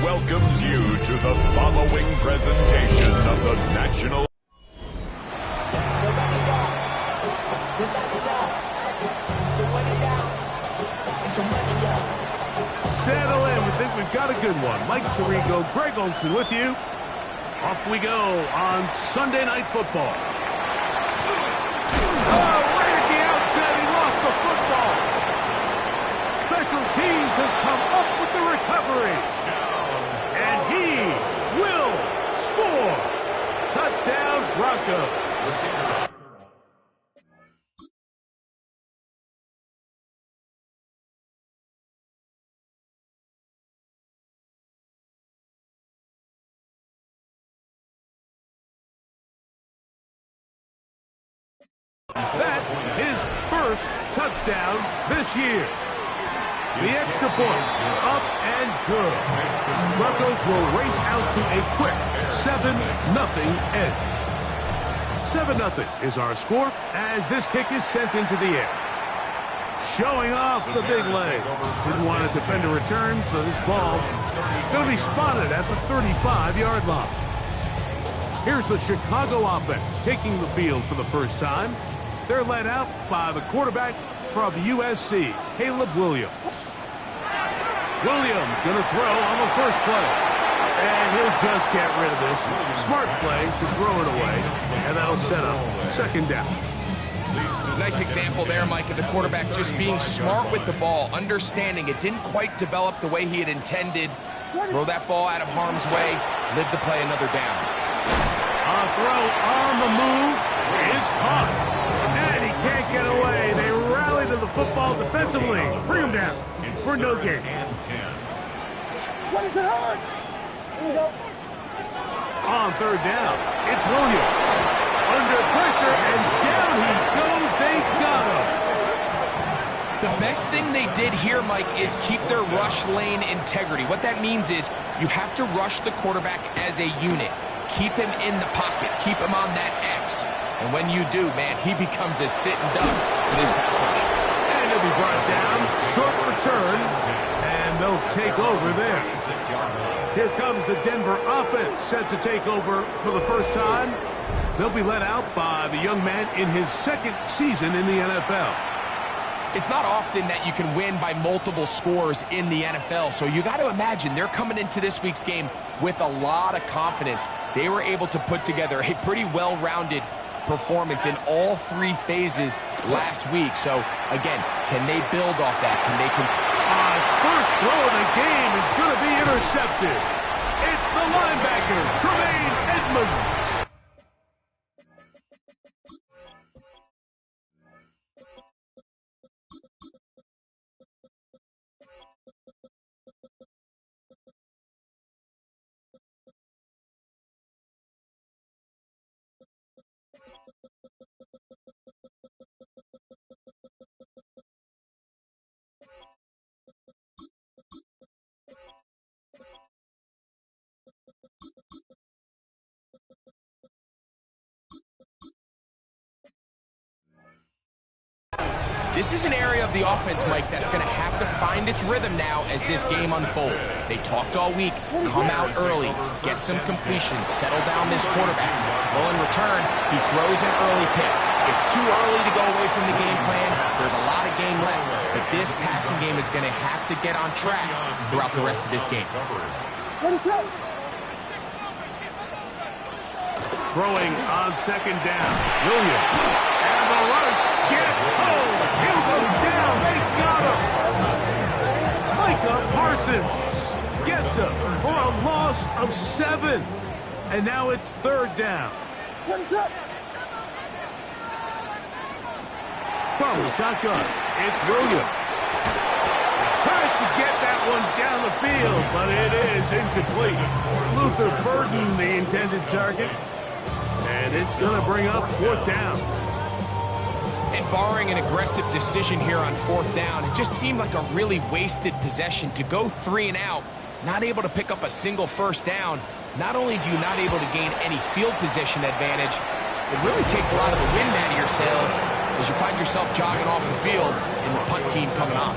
Welcomes you to the following presentation of the National. Settle in. We think we've got a good one. Mike Tirico, Greg Olson with you. Off we go on Sunday Night Football. Oh, right at the outset, he lost the football. Special teams has come up with the recovery. And he will score. Touchdown, Broncos. That his first touchdown this year. The extra point, up and good. Broncos will race out to a quick 7-0 edge. 7-0 is our score as this kick is sent into the air. Showing off the big leg. Didn't want to defend a return, so this ball going to be spotted at the 35-yard line. Here's the Chicago offense taking the field for the first time. They're led out by the quarterback from USC, Caleb Williams. Williams going to throw on the first play. And he'll just get rid of this. Smart play to throw it away. And that'll set up second down. Nice example there, Mike, of the quarterback just being smart with the ball, understanding it didn't quite develop the way he had intended. Throw that ball out of harm's way, live to play another down. A throw on the move is caught. And he can't get away. They rally to the football defensively. Bring him down for no gain. What is it on? Here we go. On third down, it's Williams. Under pressure, and down he goes. They got him. The best thing they did here, Mike, is keep their rush lane integrity. What that means is you have to rush the quarterback as a unit. Keep him in the pocket. Keep him on that X. And when you do, man, he becomes a sitting duck for this pass rush. And he'll be brought down. Short return. And they'll take over there. Here comes the Denver offense set to take over for the first time. They'll be led out by the young man in his second season in the NFL. It's not often that you can win by multiple scores in the NFL, so you got to imagine they're coming into this week's game with a lot of confidence. They were able to put together a pretty well-rounded performance in all three phases last week. So, again, can they build off that? Can they... First throw of the game is going to be intercepted. It's the linebacker, Tremaine Edmonds. This is an area of the offense, Mike, that's going to have to find its rhythm now as this game unfolds. They talked all week, come out early, get some completions, settle down this quarterback. Well, in return, he throws an early pick. It's too early to go away from the game plan. There's a lot of game left, but this passing game is going to have to get on track throughout the rest of this game. What is that? Throwing on second down, Williams. And the rush gets home. He'll go down. They got him. Micah Parsons gets him for a loss of 7. And now it's third down. What is that? From the shotgun, it's Williams. Tries to get that one down the field, but it is incomplete. Luther Burden, the intended target. And it's going to bring up fourth down. And barring an aggressive decision here on fourth down, it just seemed like a really wasted possession to go 3 and out not able to pick up a single first down, not only do you not able to gain any field position advantage, it really takes a lot of the wind out of your sails as you find yourself jogging off the field and the punt team coming on.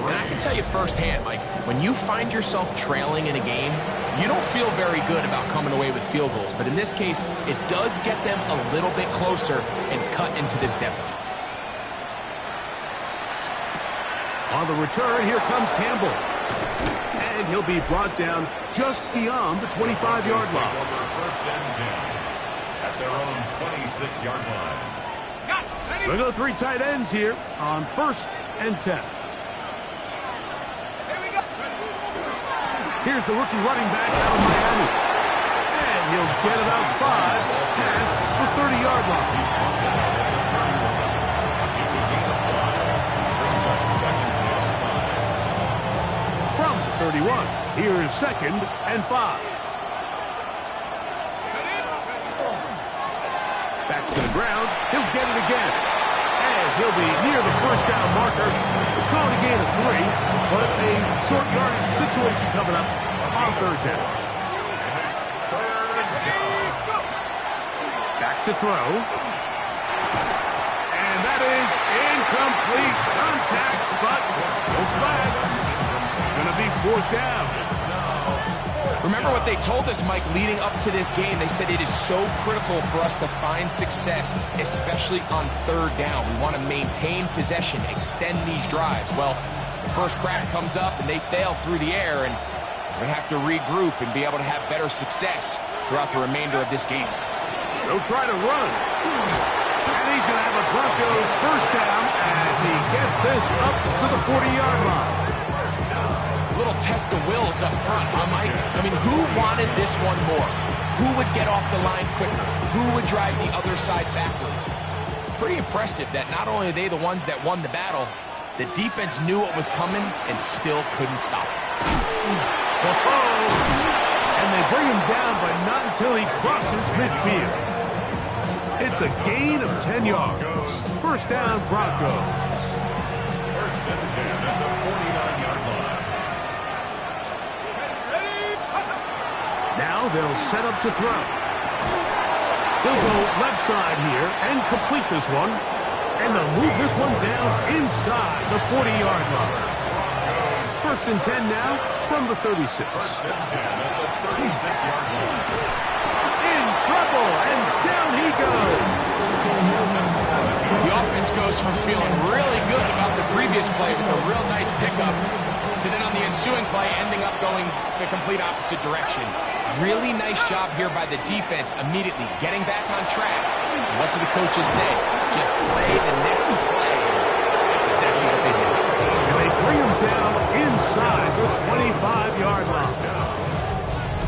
And I can tell you firsthand, Mike, when you find yourself trailing in a game, you don't feel very good about coming away with field goals. But in this case, it does get them a little bit closer and cut into this deficit. On the return, here comes Campbell. And he'll be brought down just beyond the 25-yard line. First and 10 at their own 26-yard line. We'll go three tight ends here on 1st and 10. Here's the rookie running back out of Miami. And he'll get about 5 past the 30-yard line. It's a gain of 5. Brings up second and 5. From the 31, here's 2nd and 5. Back to the ground. He'll get it again. And he'll be near the first down marker. It's called a gain of 3, but a short yardage situation coming up on 3rd down. Back to throw. And that is incomplete contact, but no flags. It's going to be 4th down. Remember what they told us, Mike, leading up to this game. They said it is so critical for us to find success, especially on 3rd down. We want to maintain possession, extend these drives. Well, the first crack comes up and they fail through the air, and we're going to have to regroup and be able to have better success throughout the remainder of this game. They'll try to run. And he's going to have a Broncos first down as he gets this up to the 40-yard line. A little test of wills up front, huh, Mike? I mean, who wanted this one more? Who would get off the line quicker? Who would drive the other side backwards? Pretty impressive that not only are they the ones that won the battle, the defense knew what was coming and still couldn't stop it. And they bring him down, but not until he crosses midfield. It's a gain of 10 yards. First down, Broncos. First and 10 at the 49-yard line. Now they'll set up to throw. He'll go left side here and complete this one. And they'll move this one down inside the 40-yard line. First and 10 now from the 36. First and 10 at the 36-yard line. In trouble, and down he goes. The offense goes from feeling really good about the previous play with a real nice pickup to then on the ensuing play ending up going the complete opposite direction. Really nice job here by the defense immediately getting back on track. What do the coaches say? Just play the next play. That's exactly what they did. And they bring him down inside the 25-yard line.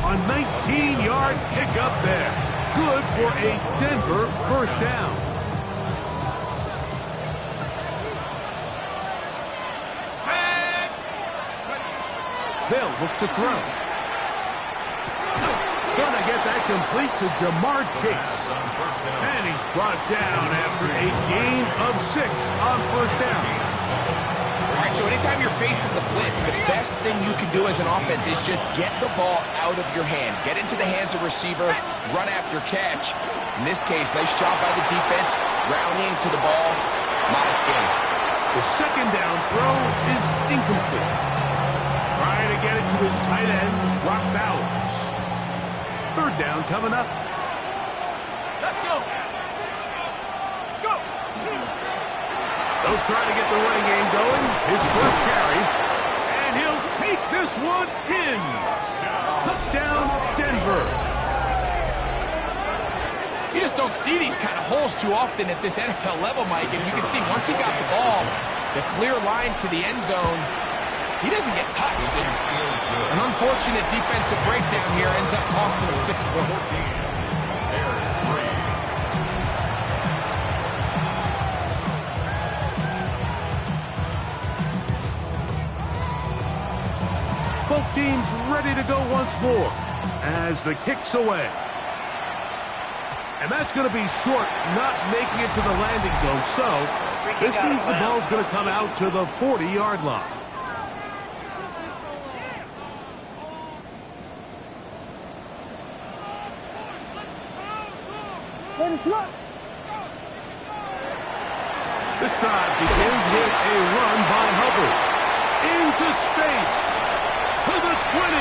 A 19-yard pickup there. Good for a Denver first down. They'll look to throw. Gonna get that complete to Jamar Chase. And he's brought down after a gain of 6 on first down. All right, so anytime you're facing the blitz, the best thing you can do as an offense is just get the ball out of your hand. Get into the hands of receiver, run after catch. In this case, nice job by the defense, rallying to the ball. Modest gain. The second down throw is incomplete. Trying to get it to his tight end, Brock Bowers. Third down coming up. Let's go. Let's go. They'll try to get the running game going. His first carry. And he'll take this one in. Touchdown, Denver. You just don't see these kind of holes too often at this NFL level, Mike. And you can see once he got the ball, the clear line to the end zone, he doesn't get touched. An unfortunate defensive breakdown here ends up costing him 6 points. There's 3. Both teams ready to go once more as the kick's away. And that's going to be short, not making it to the landing zone. So this means the ball's going to come out to the 40-yard line. Ready, slot. This drive begins with a run by Hubbard. Into space. To the 20.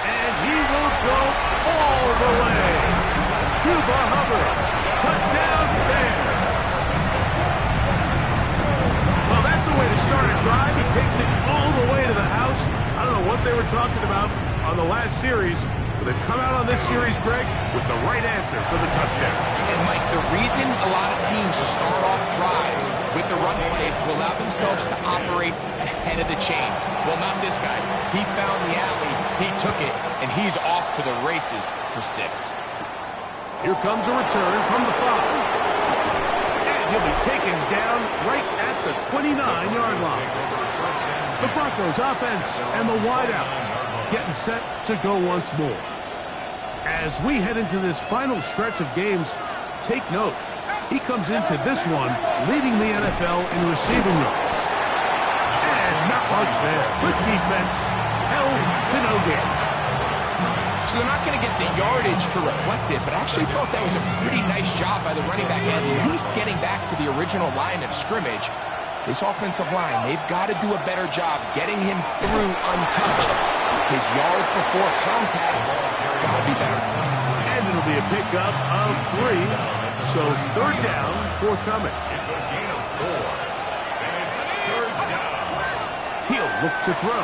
And he will go all the way. To Hubbard. Touchdown, Bears. Well, that's the way to start a drive. He takes it all the way to the house. I don't know what they were talking about on the last series, but they've come out on this series, Greg, with the right answer for the touchdown. And, Mike, the reason a lot of teams start off drives with the run plays to allow themselves to operate ahead of the chains. Well, not this guy. He found the alley, he took it, and he's off to the races for 6. Here comes a return from the 5. And he'll be taken down right at the 29-yard line. The Broncos offense and the wideout getting set to go once more. As we head into this final stretch of games, take note. He comes into this one leading the NFL in receiving yards. And not much there. Good defense. Held to no gain. So they're not going to get the yardage to reflect it, but I actually thought that was a pretty nice job by the running back, at least getting back to the original line of scrimmage. This offensive line, they've got to do a better job getting him through untouched. His yards before contact got to be better. And it'll be a pickup of 3. So 3rd down, forthcoming. It's a gain of 4. And it's 3rd down. He'll look to throw.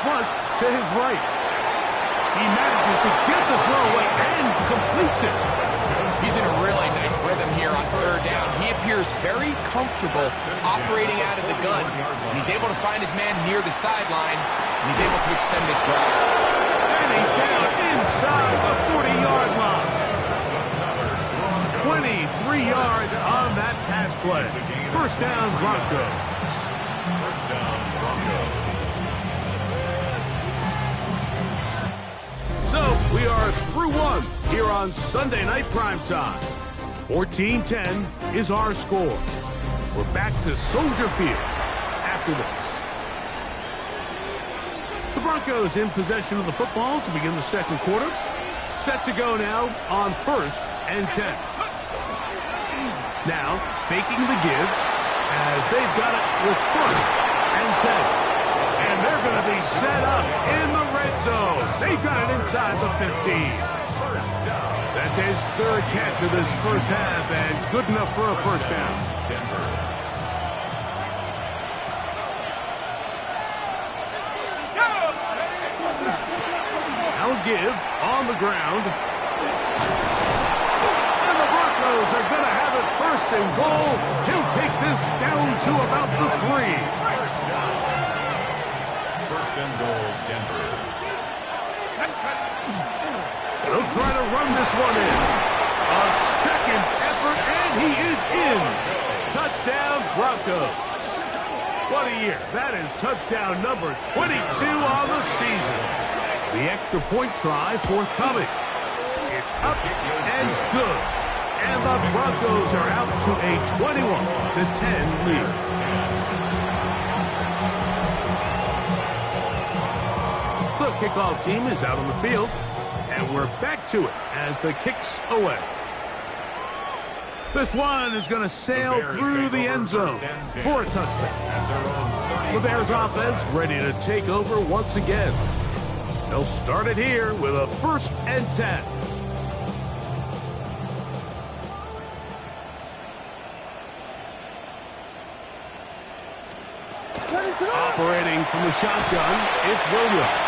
Flush to his right. He manages to get the throw away and completes it. He's in a really nice rhythm here on 3rd down. He appears very comfortable operating out of the gun. And he's able to find his man near the sideline, and he's able to extend this drive. And he's down inside the 40-yard line. 23 yards on that pass play. 1st down, Broncos. 1st down, Broncos. So we are through 1 here on Sunday Night Primetime. 14-10 is our score. We're back to Soldier Field after this. The Broncos in possession of the football to begin the 2nd quarter. Set to go now on 1st and 10. Now faking the give as they've got it with 1st and 10. And they're going to be set up in the red zone. They've got it inside the 15. That's his 3rd catch of this 1st half, and good enough for a 1st down. Now give on the ground. And the Broncos are going to have it 1st and goal. He'll take this down to about the 3. 1st and goal, Denver. They'll try to run this one in. A 2nd effort, and he is in. Touchdown, Broncos. What a year. That is touchdown number 22 on the season. The extra point try forthcoming. It's up and good. And the Broncos are out to a 21-10 lead. The kickoff team is out on the field, and we're back to it as the kick's away. This one is going to sail through the end zone for a touchdown. The Bears offense ready to take over once again. They'll start it here with a 1st and 10. Operating from the shotgun, it's Williams.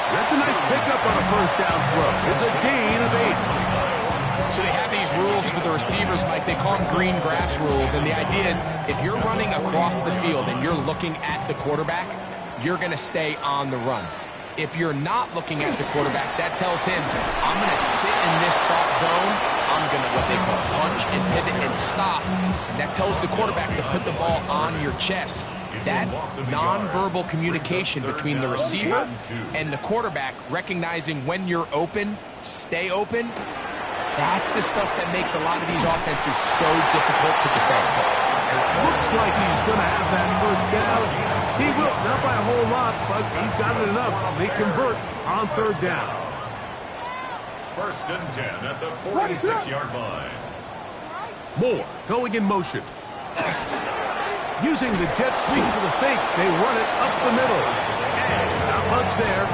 That's a nice pickup on a 1st down throw. It's a gain of 8. So they have these rules for the receivers, Mike. They call them green grass rules. And the idea is if you're running across the field and you're looking at the quarterback, you're going to stay on the run. If you're not looking at the quarterback, that tells him, I'm going to sit in this soft zone. I'm going to what they call punch and pivot and stop. And that tells the quarterback to put the ball on your chest. That nonverbal communication between the receiver and the quarterback, recognizing when you're open, stay open, that's the stuff that makes a lot of these offenses so difficult to defend. Looks like he's going to have that 1st down. He will, not by a whole lot, but he's got it enough. They convert on 3rd down. First and 10 at the 46-yard line. Moore going in motion. Using the jet sweep for the fake, they run it up the middle. And not much there.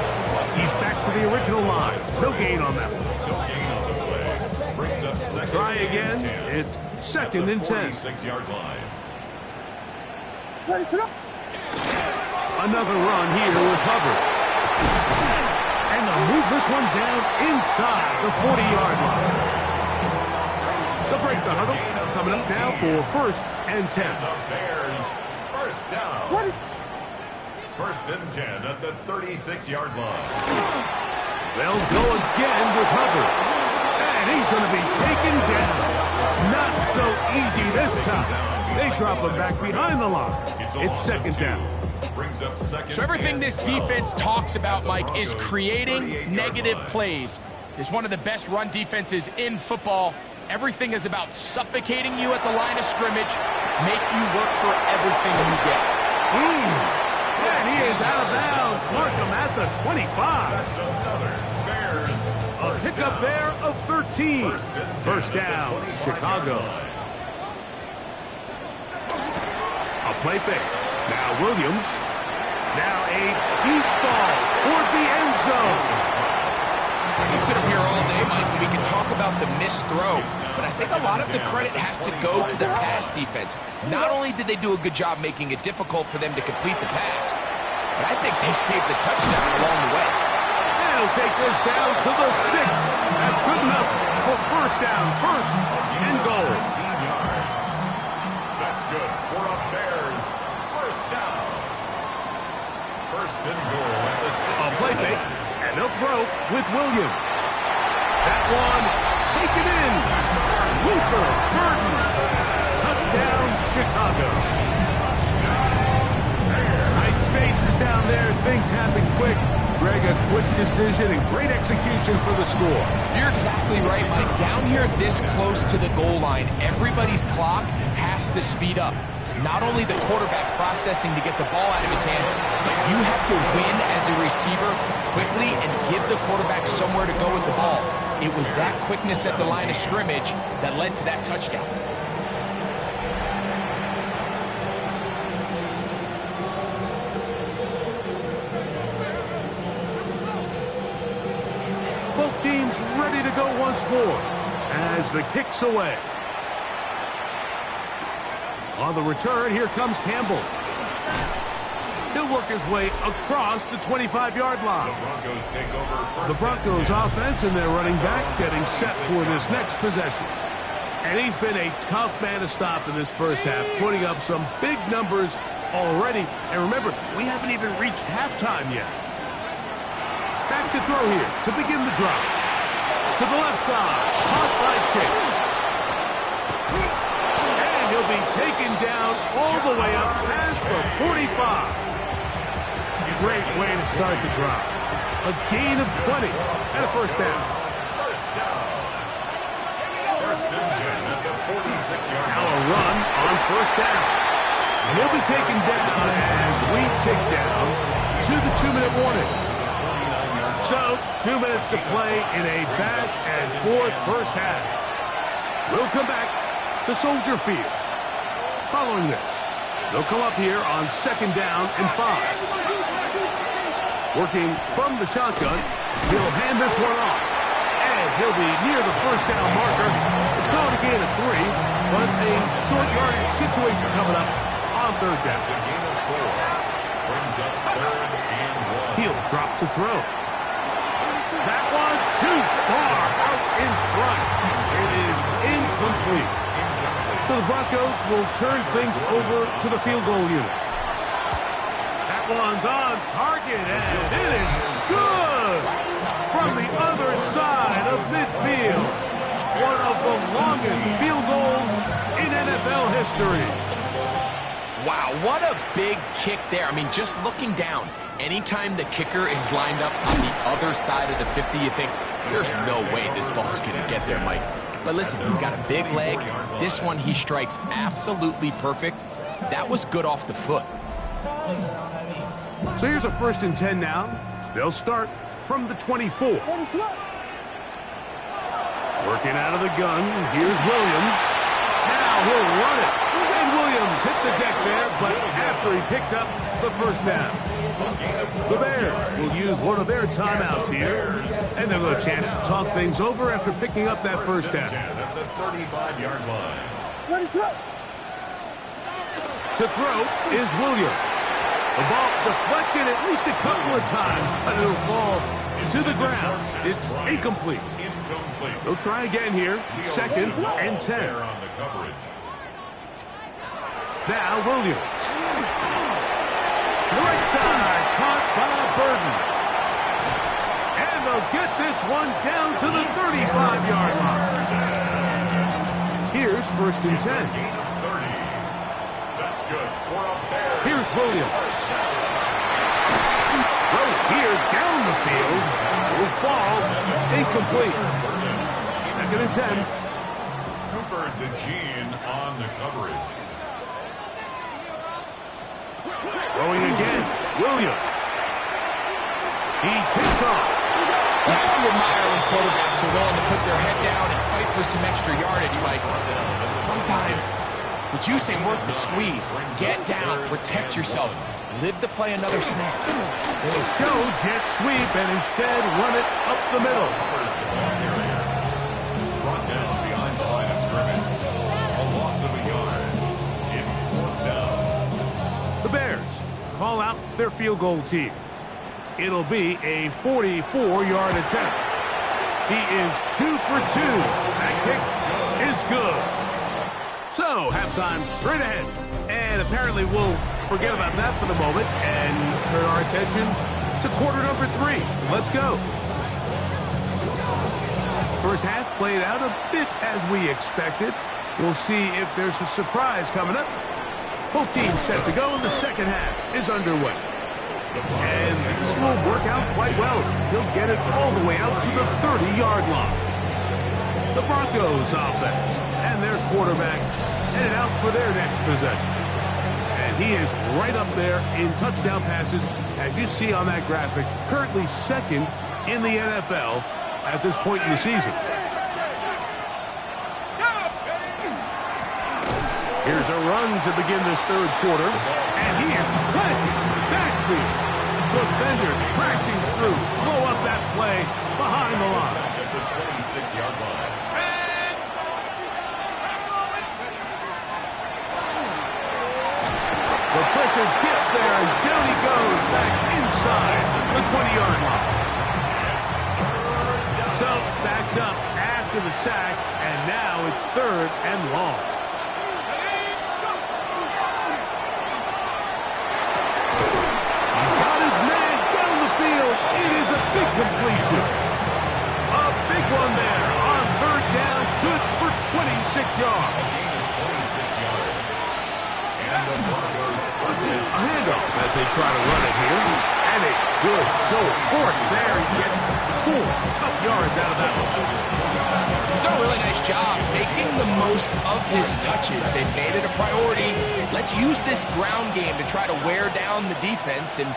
He's back to the original line. No gain on that one. No gain on the play. Brings up second. Try again. It's second and 10. 46-yard line. Another run here with Hubbard. And they'll move this one down inside the 40-yard line. They'll break the huddle. Coming up now for first and 10. And the Bears first down. First and 10 at the 36-yard line. They'll go again with Hubbard. And he's going to be taken down. Not so easy this time. They drop him back behind the line. It's second down. Brings up second. So everything this defense talks about, Mike, is creating negative plays. It's one of the best run defenses in football. Everything is about suffocating you at the line of scrimmage, make you work for everything you get. And he is out of bounds. Mark him at the 25. That's another Bears. A pickup there of 13. First down, Chicago. A play fake. Now Williams. Now a deep ball toward the end zone. We sit up here all day, Mike, and we can talk about the missed throw, but I think a lot of the credit has to go to the pass defense. Not only did they do a good job making it difficult for them to complete the pass, but I think they saved the touchdown along the way. And he'll take this down to the 6. That's good enough for first down, first and goal. 15 yards. That's good for a Bears first down. First and goal at the 6. A play fake, and they'll throw with Williams. That one taken in. Luther Burden. Touchdown, Chicago. Tight spaces down there. Things happen quick. Greg, a quick decision and great execution for the score. You're exactly right, Mike. Down here this close to the goal line, everybody's clock has to speed up. Not only the quarterback processing to get the ball out of his hand, but you have to win as a receiver quickly and give the quarterback somewhere to go with the ball. It was that quickness at the line of scrimmage that led to that touchdown. Both teams ready to go once more as the kick's away. On the return, here comes Campbell. He'll work his way across the 25-yard line. The Broncos take over first. The Broncos offense and their running back getting set for this next possession. And he's been a tough man to stop in this first half, putting up some big numbers already. And remember, we haven't even reached halftime yet. Back to throw here to begin the drive. To the left side, caught by Chase. And he'll be taken down all the way up past the 45. Great way to start the drive. A gain of 20 and a first down. First down. First and 10 at the 46-yard Now line. a run on first down. He'll be taken down as we tick down to the 2-minute warning. So, 2 minutes to play in a back-and-forth first half. We'll come back to Soldier Field. Following this, they'll come up here on second down and 5. Working from the shotgun, he'll hand this one off. And he'll be near the first down marker. It's going to gain a 3, but a short yardage situation coming up on third down. It's a gain of 4. Brings up third and 1. He'll drop to throw. That one too far out in front. It is incomplete. So the Broncos will turn things over to the field goal unit. That one's on target, and it is good from the other side of midfield. One of the longest field goals in NFL history. Wow, what a big kick there. I mean, just looking down, anytime the kicker is lined up on the other side of the 50, you think, there's no way this ball's going to get there, Mike. But listen, he's got a big leg. This one he strikes absolutely perfect. That was good off the foot. So here's a first and 10 now. They'll start from the 24. Working out of the gun. Here's Williams. Now he'll run it. And Williams hit the deck there, but after he picked up the first down. The Bears will use one of their timeouts here, and they'll have a chance to talk things over after picking up that first down. At the 35-yard line. Ready, throw. To throw is Williams. The ball deflected at least a couple of times, but it'll fall to the ground. It's incomplete. They'll try again here. 2nd and 10. Now Williams. Right side, caught by Burton. And they'll get this one down to the 35-yard line. Here's 1st and 10. That's good. Here's Williams. Throw here down the field. Will fall. Incomplete. 2nd and 10. Cooper DeJean on the coverage. Throwing again. Williams. He takes off. You have to admire when quarterbacks are willing to put their head down and fight for some extra yardage, Mike. Sometimes, would you say work the squeeze? Get down, protect yourself. Live to play another snap. They'll show jet sweep and instead run it up the middle. Brought down behind the line of scrimmage. A loss of a yard. It's 4th down. The Bears call out their field goal team. It'll be a 44-yard attempt. He is 2 for 2. That kick is good. So, halftime straight ahead. And apparently we'll forget about that for the moment and turn our attention to quarter number 3. Let's go. First half played out a bit as we expected. We'll see if there's a surprise coming up. Both teams set to go, and the second half is underway. And this will work out quite well. He'll get it all the way out to the 30-yard line. The Broncos offense and their quarterback headed out for their next possession. And he is right up there in touchdown passes, as you see on that graphic, currently 2nd in the NFL at this point in the season. Here's a run to begin this 3rd quarter, and he is planted backfield. Defenders crashing through, blow up that play behind the line. At the 26-yard line. The pressure gets there, and down he goes back inside the 20-yard line. So, backed up after the sack, and now it's 3rd and long. He's got his man down the field. It is a big completion. A big one there on 3rd down, good for 26 yards. 26 yards. And the Broncos A handoff as they try to run it here. And a good show of force there. He gets 4 tough yards out of that one. He's done a really nice job making the most of his touches. They've made it a priority. Let's use this ground game to try to wear down the defense. And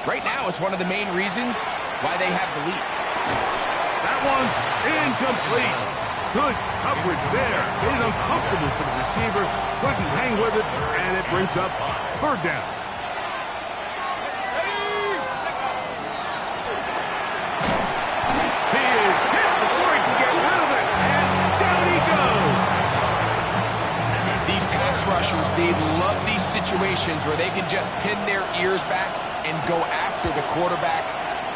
right now, it's one of the main reasons why they have the lead. That one's incomplete. Good coverage there. Made it uncomfortable for the receiver. Couldn't hang with it, and it brings up 3rd down. He is hit before he can get rid of it, and down he goes. These pass rushers, they love these situations where they can just pin their ears back and go after the quarterback.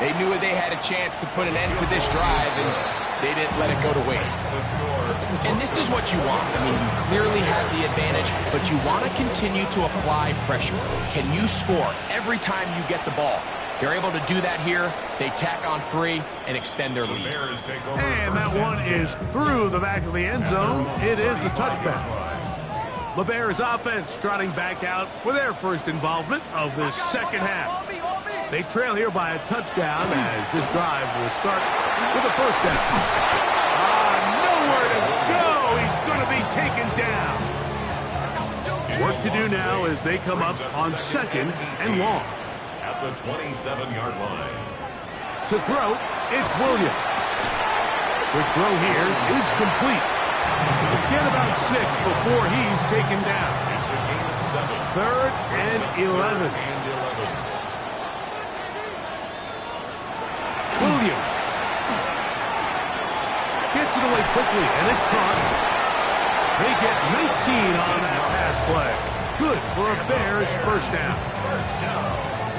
They knew they had a chance to put an end to this drive, and they didn't let it go to waste. And this is what you want. I mean, you clearly have the advantage, but you want to continue to apply pressure. Can you score every time you get the ball? They're able to do that here. They tack on 3 and extend their lead. And that one is through the back of the end zone. It is a touchback. The Bears offense trotting back out for their first involvement of this second half. They trail here by a touchdown as this drive will start with a first down. Nowhere to go. He's going to be taken down. Work to do now as they come up on 2nd and long. At the 27-yard line. To throw, it's Williams. Quick throw here is complete. Get about 6 before he's taken down. It's a gain of 7. 3rd and 11. Williams gets it away quickly, and it's caught. They get 19 on that pass play. Good for a Bears first down.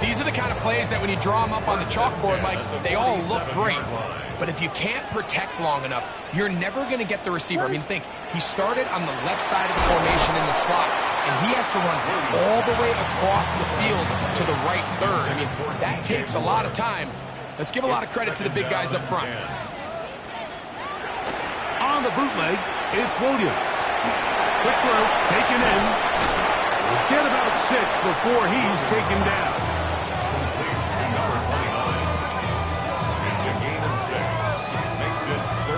These are the kind of plays that when you draw them up on the chalkboard, Mike, they all look great. But if you can't protect long enough, you're never going to get the receiver. I mean, think, he started on the left side of the formation in the slot, and he has to run all the way across the field to the right third. I mean, that takes a lot of time. Let's give a lot of credit to the big guys up front. On the bootleg, it's Williams. Quick throw, taken in. We'll get about 6 before he's taken down.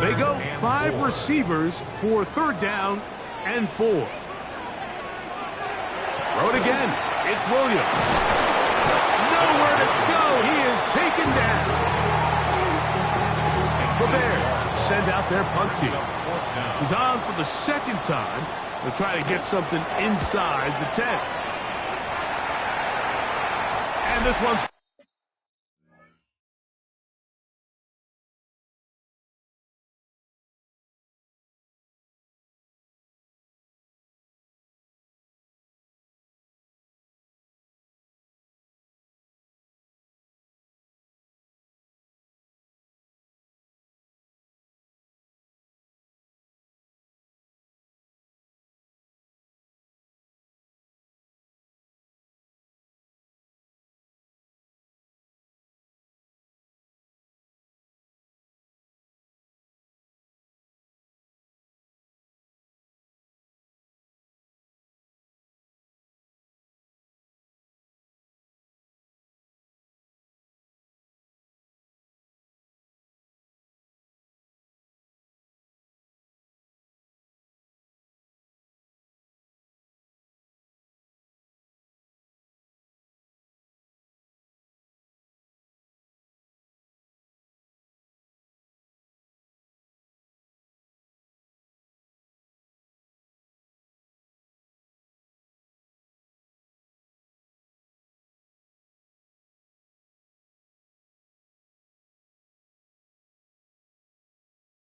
They go 5 receivers for 3rd down and 4. Throw it again. It's Williams. Nowhere to go. He is taken down. The Bears send out their punt team. He's on for the 2nd time to try to get something inside the 10. And this one's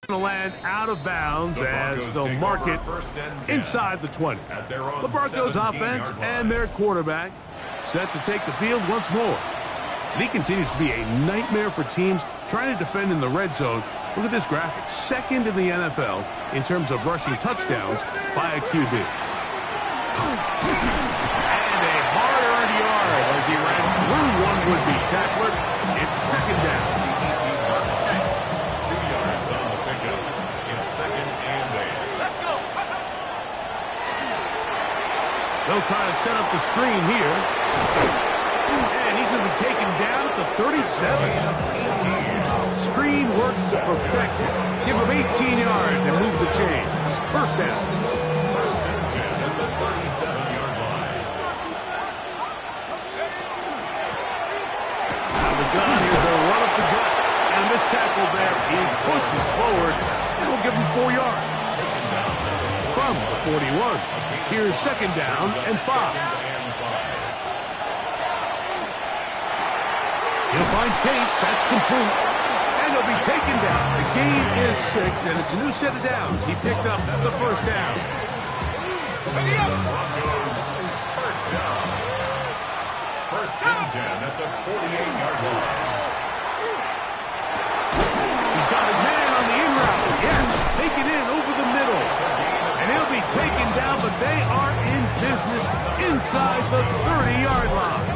going to land out of bounds as they'll mark it inside the 20. The Broncos offense and their quarterback set to take the field once more. And he continues to be a nightmare for teams trying to defend in the red zone. Look at this graphic. 2nd in the NFL in terms of rushing touchdowns by a QB. And a hard-earned yard as he ran through one would-be tackler. It's 2nd down. They'll try to set up the screen here. And he's going to be taken down at the 37. Screen works to perfection. Give him 18 yards and move the chains. First down. First and 10 at the 37-yard line. Out of the gun, here's a run up the gut. And this tackle there, he pushes forward. It'll give him 4 yards. From the 41. Here's 2nd down and 5. He'll find Chase. That's complete. And he'll be taken down. The gain is 6, and it's a new set of downs. He picked up the first down. Broncos first down. First and 10 at the 48-yard line. He's got his man on the in route. Yes, taken in over the middle. And he'll be taken down, but they are in business inside the 30-yard line.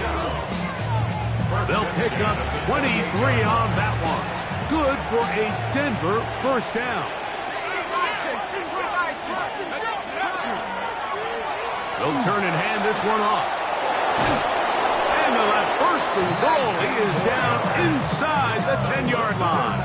They'll pick up 23 on that one. Good for a Denver first down. They'll turn and hand this one off. And they'll have first and goal. He is down inside the 10-yard line.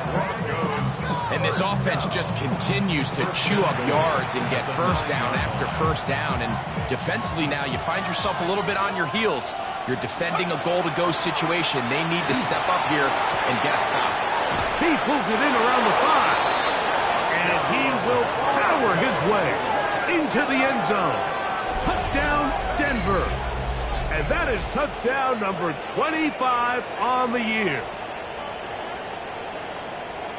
And this offense just continues to chew up yards and get first down after first down. And defensively now, you find yourself a little bit on your heels. You're defending a goal-to-go situation. They need to step up here and get a stop. He pulls it in around the 5. And he will power his way into the end zone. Touchdown, Denver. And that is touchdown number 25 on the year.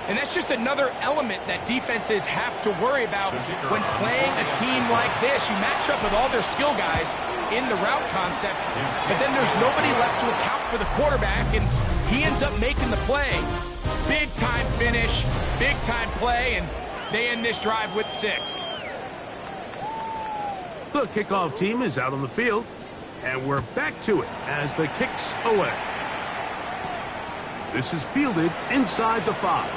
And that's just another element that defenses have to worry about when playing a team like this. You match up with all their skill guys in the route concept, but then there's nobody left to account for the quarterback, and he ends up making the play. Big-time finish, big-time play, and they end this drive with 6. The kickoff team is out on the field, and we're back to it as the kick's away. This is fielded inside the 5.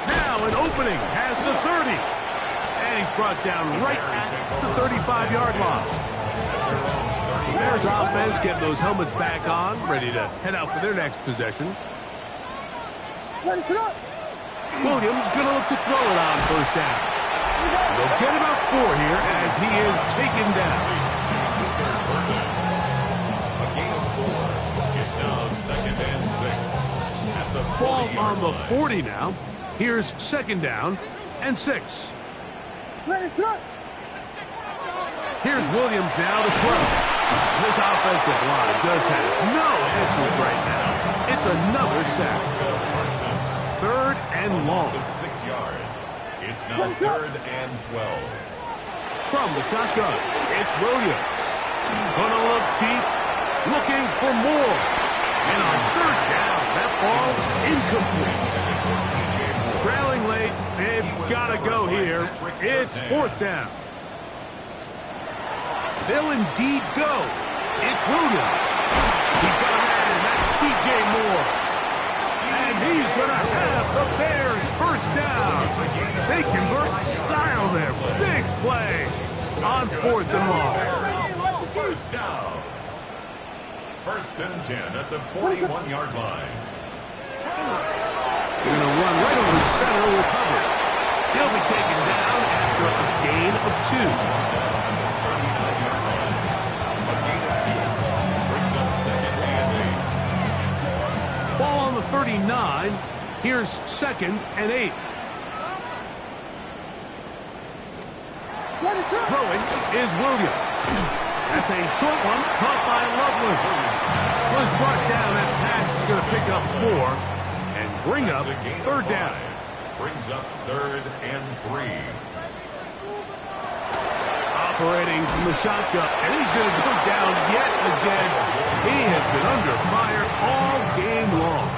Now an opening has the 30. And he's brought down right at the 35-yard line. There's offense getting those helmets back on, ready to head out for their next possession. Williams going to look to throw it on first down. They'll get about 4 here as he is taken down. A gain of 4. It's now 2nd and 6. At the Ball on the 40 40 now. Here's 2nd down and 6. Here's Williams now to throw. This offensive line just has no answers right now. It's another sack. 3rd and long. 6 yards. It's now 3rd and 12. From the shotgun, it's Williams. Gonna look deep, looking for more. And on 3rd down, that ball incomplete. Trailing late, they've got to go here. It's 4th down. They'll indeed go. It's Williams. He's got a man, that's DJ Moore. And he's going to have the Bears first down. They convert style there. Big play on 4th and long. First down. 1st and 10 at the 41-yard line. They're going to run right over center with Hubbard. He'll be taken down after a gain of 2. A gain of 2 brings up 2nd and 8. Ball on the 39. Here's 2nd and 8. Throwing is Williams. That's a short one caught by Loveland. Was brought down. That pass is going to pick up 4. And bring up 3rd down. Brings up 3rd and 3. Operating from the shotgun. And he's going to go down yet again. He has been under fire all game long.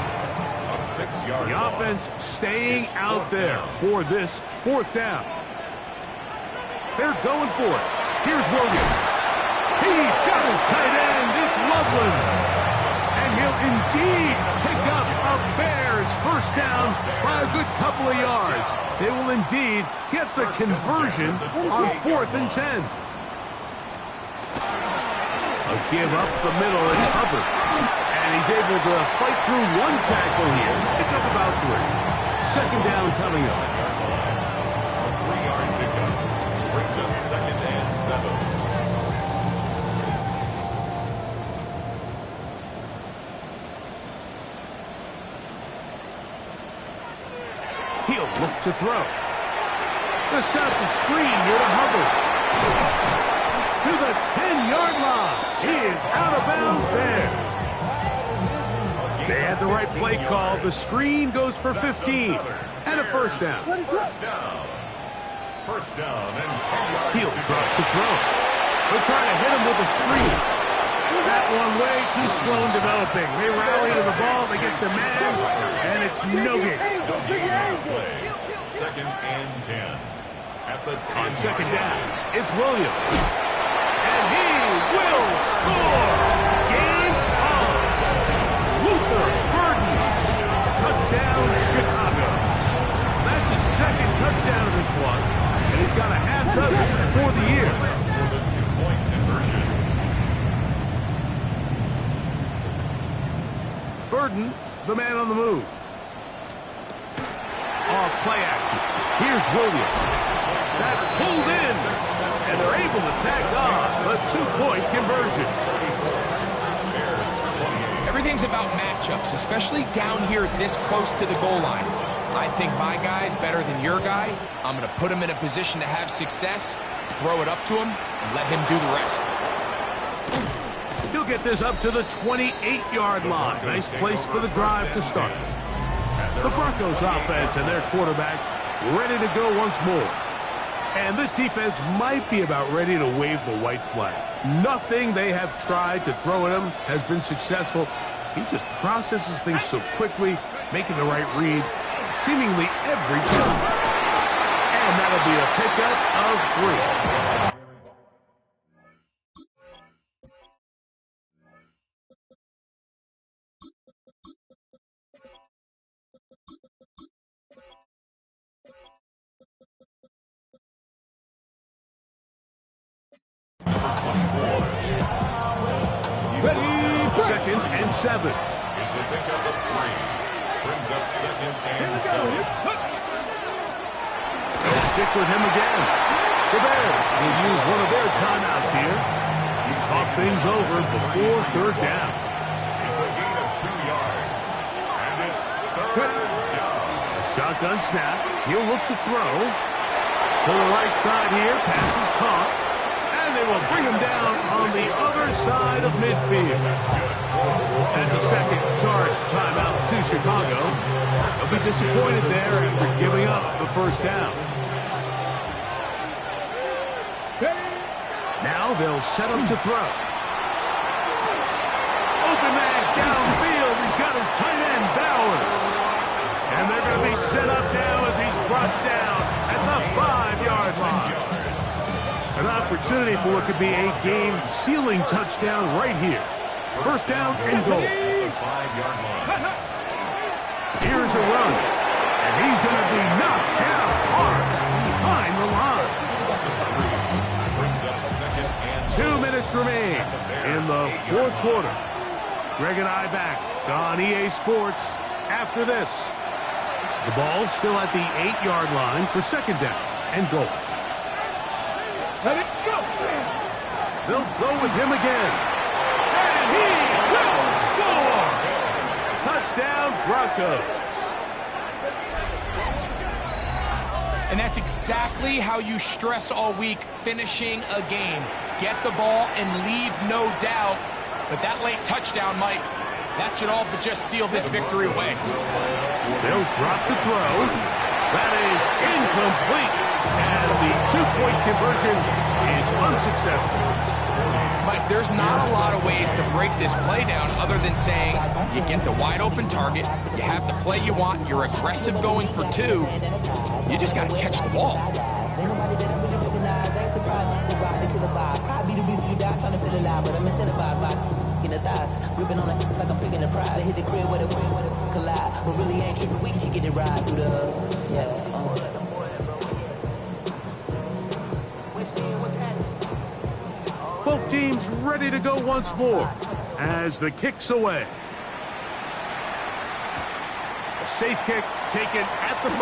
A 6-yard The offense staying out there for this 4th down. They're going for it. Here's Williams. He's got his tight end. It's Loveland. And he'll indeed pick up a Bears first down by a good couple of yards. They will indeed get the conversion on 4th and 10. A give up the middle, it's Hubbard. And he's able to fight through 1 tackle here. Pick up about 3. 2nd down coming up. A 3-yard pickup. Brings up 2nd and 7. He'll look to throw. The set up the screen here to Hubbard. To the 10-yard line. He is out of bounds there. They had the right play call. The screen goes for 15. And a first down. First down. First down and 10 yards. He'll drop to throw. They're trying to hit him with a screen. That one way too slow in developing. They rally to the ball. They get the man. And it's no game. 2nd and 10. At the 10. On 2nd down, it's Williams. And he will score. Game on. Luther Burden. Touchdown, Chicago. That's his 2nd touchdown of this one. And he's got a half dozen for the year. For the 2-point conversion. Burden, the man on the move. Off play action. Here's Williams. That's pulled in. And they're able to tack on a 2-point conversion. Everything's about matchups, especially down here this close to the goal line. I think my guy's better than your guy. I'm going to put him in a position to have success, throw it up to him, and let him do the rest. He'll get this up to the 28-yard line. Nice place for the drive to start. The Broncos offense and their quarterback ready to go once more. And this defense might be about ready to wave the white flag. Nothing they have tried to throw at him has been successful. He just processes things so quickly, making the right read seemingly every time. And that'll be a pickup of 3. Second and 7. It's a pickup of 3. Brings up second and 7. They'll stick with him again. The Bears will use one of their timeouts here. He talked things over before third down. It's a gain of 2 yards. And it's third down. A shotgun snap. He'll look to throw. To the right side here. Pass is caught. And they will bring him down on the other side of midfield. That's a second charge timeout to Chicago. They'll be disappointed there after giving up the first down. Now they'll set up to throw. Open man downfield. He's got his tight end, Bowers. And they're going to be set up now as he's brought down at the 5-yard line. An opportunity for what could be a game-sealing touchdown right here. First down and goal. Here's a run. And he's going to be knocked down hard behind the line. 2 minutes remain in the fourth quarter. Greg and I back on EA Sports after this. The ball's still at the 8-yard line for second down and goal. Let it go. They'll go with him again. And he will score. Touchdown, Broncos. And that's exactly how you stress all week, finishing a game. Get the ball and leave no doubt. But that late touchdown, Mike, that should all but just seal this victory away. They'll drop to throw. That is incomplete. And the 2-point conversion is unsuccessful. But there's not a lot of ways to break this play down other than saying you get the wide open target, you have the play you want, you're aggressive going for 2, you just got to catch the ball. Both teams ready to go once more as the kick's away. A safe kick taken at the 5.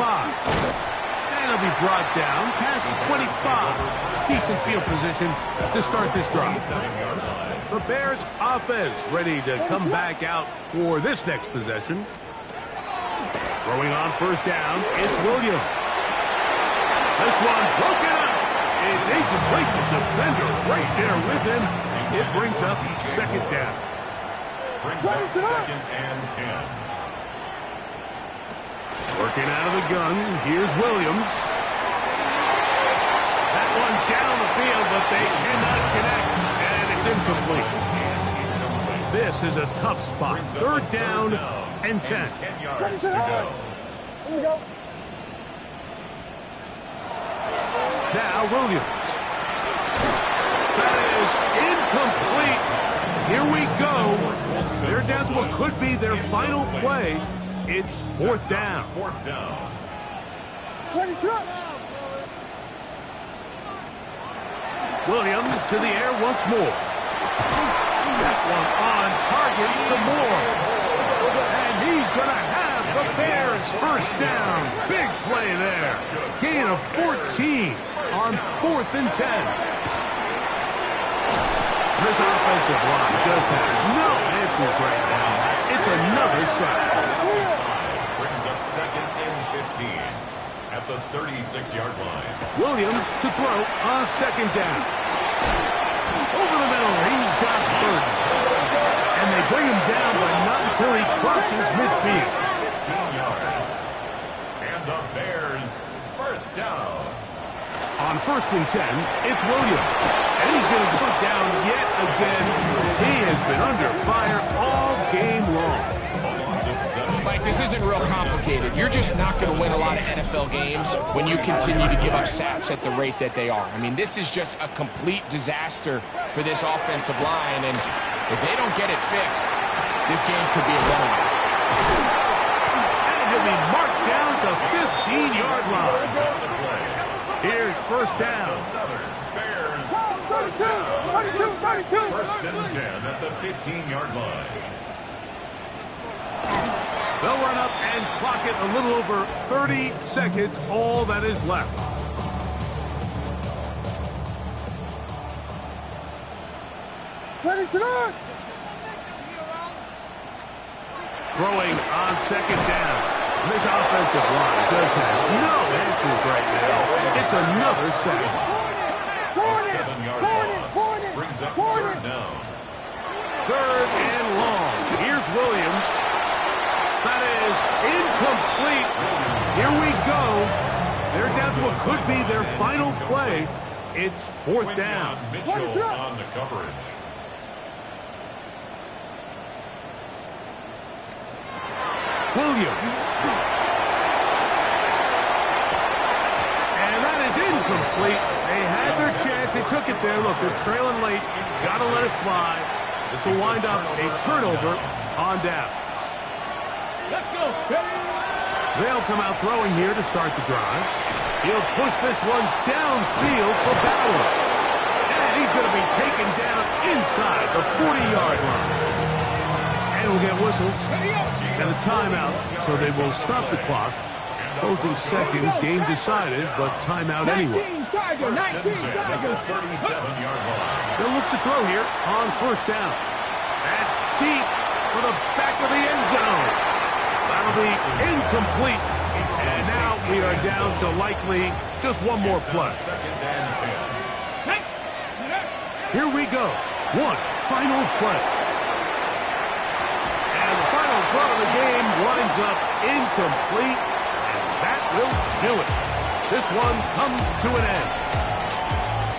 And it'll be brought down past the 25. Decent field position to start this drive. The Bears offense ready to come back out for this next possession. Throwing on first down, it's Williams. This one broken up. It's incomplete. The defender right there with him. It brings up second down. Brings up second and 10. Working out of the gun. Here's Williams. That one down the field, but they cannot connect. And it's incomplete. This is a tough spot. Third down and 10. 10 yards to go. Here we go. Now Williams. That is incomplete. Here we go. They're down to what could be their final play. It's fourth down. Fourth down. Williams to the air once more. That one on target to Moore. And he's going to have the Bears first down. Big play there. Gain of 14 on 4th and 10. This offensive line just has no answers right now. It's another sack. Brings up second and 15 at the 36-yard line. Williams to throw on second down. Over the middle, he's got Burton. And they bring him down, but not until he crosses midfield. 15 yards. And the Bears first down. On first and 10, it's Williams. And he's going to go down yet again. He has been under fire all game long. Mike, this isn't real complicated. You're just not going to win a lot of NFL games when you continue to give up sacks at the rate that they are. I mean, this is just a complete disaster for this offensive line, and if they don't get it fixed, this game could be a runaway. And he'll be marked down the 15-yard line. Here's first down. Bears 32. first and 10 at the 15-yard line. They'll run up and clock it a little over 30 seconds, all that is left. Ready, start. Throwing on second down. This offensive line just has no answers right now. It's another sack. 7-yard loss brings up third down. Third and long. Here's Williams. That is incomplete. Here we go. They're down to what could be their final play. It's fourth down. Mitchell on the coverage. Williams. And that is incomplete. They had their chance. They took it there. Look, they're trailing late. Got to let it fly. This will wind up a turnover on down. They'll come out throwing here to start the drive. He'll push this one downfield for Bowers. And he's going to be taken down inside the 40-yard line. And we'll get whistles and a timeout, so they will stop the clock. Closing seconds, game decided, but timeout anyway. 37-yard line. They'll look to throw here on first down. That's deep for the back of the end zone. That'll be incomplete. And now we are down to likely just one more play. Second and 10. Here we go. One final play. And the final throw of the game winds up incomplete. And that will do it. This one comes to an end.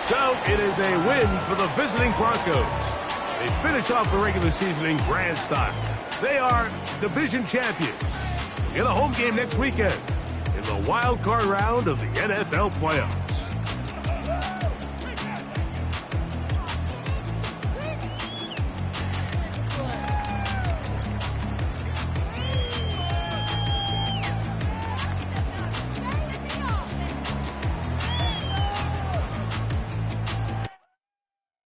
So it is a win for the visiting Broncos. They finish off the regular season in grand style. They are division champions. Get a home game next weekend in the wild card round of the NFL playoffs.